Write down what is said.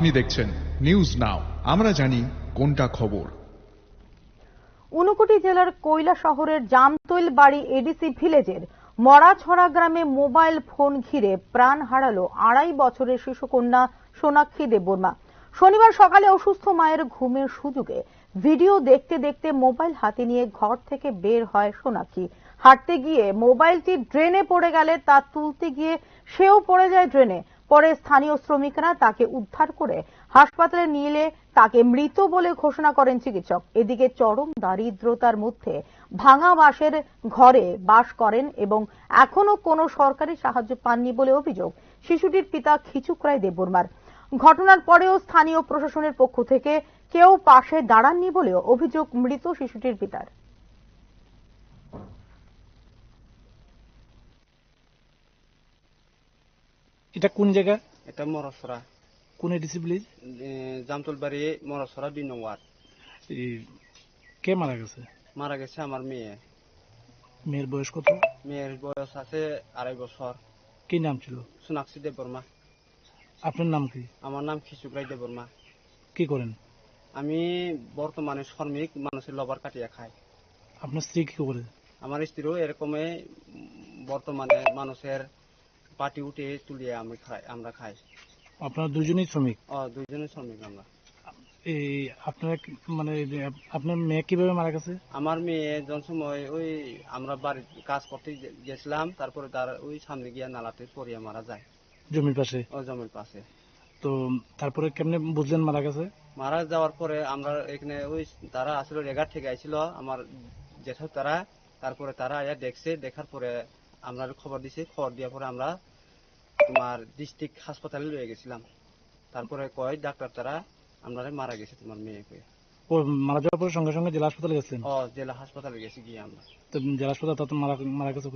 আপনি দেখছেন news now, আমরা জানি কোনটা খবর। ঊনকোটি জেলার কৈলা শহরের জামতৈল বাড়ি এডিসি ভিলেজের মরাছড়া গ্রামে মোবাইল ফোন ঘিরে প্রাণ হারালো 2.5 বছরের শিশুকন্যা সোনাক্ষী দেববর্মা। শনিবার সকালে অসুস্থ মায়ের ঘুমের সুযোগে ভিডিও দেখতে দেখতে মোবাইল হাতে নিয়ে ঘর থেকে বের হয় সোনাক্ষী। হাঁটতে গিয়ে মোবাইলটি ড্রেনে পড়ে গেলে তা তুলতে গিয়ে সেও পড়ে যায় ড্রেনে। পরে স্থানীয় শ্রমিকরা তাকে উদ্ধার করে হাসপাতালে নিয়ে এলে তাকে মৃত বলে ঘোষণা করেন চিকিৎসক। এদিকে চরম দারিদ্রতার মধ্যে ভাঙা বাঁশের ঘরে বাস করেন এবং এখনো কোনো সরকারি সাহায্য পাননি বলে অভিযোগ শিশুটির পিতা খিচুকরাই দেববর্মার। ঘটনার পরেও স্থানীয় প্রশাসনের পক্ষ থেকে কেউ পাশে দাঁড়াননি বলেও অভিযোগ মৃত শিশুটির পিতার। এটা কোন জায়গা? এটা মরসরা। কোন এডিসি ভিলেজ? জামতলবাড়ি মরসরা 2 নং ওয়ার্ড। কে মারা গেছে? মারা গেছে আমার মেয়ে। মেয়ের বয়স কত? মেয়ের বয়স আছে 2.5 বছর। কি নাম ছিল? সোনাক্ষী দেববর্মা। আপনার নাম কি? আমার নাম খিচুকরাই দেববর্মা। কি করেন? আমি বর্তমানে শ্রমিক, মানুষের লবার কাটিয়া খাই। আপনার স্ত্রী কি করে? আমার স্ত্রীও এরকমই বর্তমানে মানুষের পাটি উঠে তুলিয়ে আমরা খাই। আপনারা দুজনেই শ্রমিক? দুইজনে শ্রমিক আমরা। এই আপনার মানে আপনার মেয়ে কিভাবে মারা গেছে? আমার মেয়ে যখন সময় ওই আমরা বাড়ির কাজ করতে গেছিলাম, তারপরে তার ওই সামনে গিয়া নালাতে পড়িয়া মারা যায়। জমির পাশে? জমির পাশে। তো তারপরে কেমনে বুঝলেন মারা গেছে? মারা যাওয়ার পরে আমরা এখানে ওই তারা আসলে রেগার থেকে আইছিল আমার জেঠু তারা, তারপরে তারা আয়া দেখছে, দেখার পরে আমরা খবর দিছি, খবর দেওয়ার পরে আমরা তোমার ডিস্ট্রিক্ট হাসপাতালে লয়ে গেছিলাম। তারপরে কয় ডাক্তার তারা আমরা মারা গেছে তোমার মেয়েকে। ও মারা যাওয়ার পরে সঙ্গে সঙ্গে জেলা হাসপাতালে গেছেন? জেলা হাসপাতালে গেছি গিয়ে আমরা। তো জেলা হাসপাতালে মারা গেছে?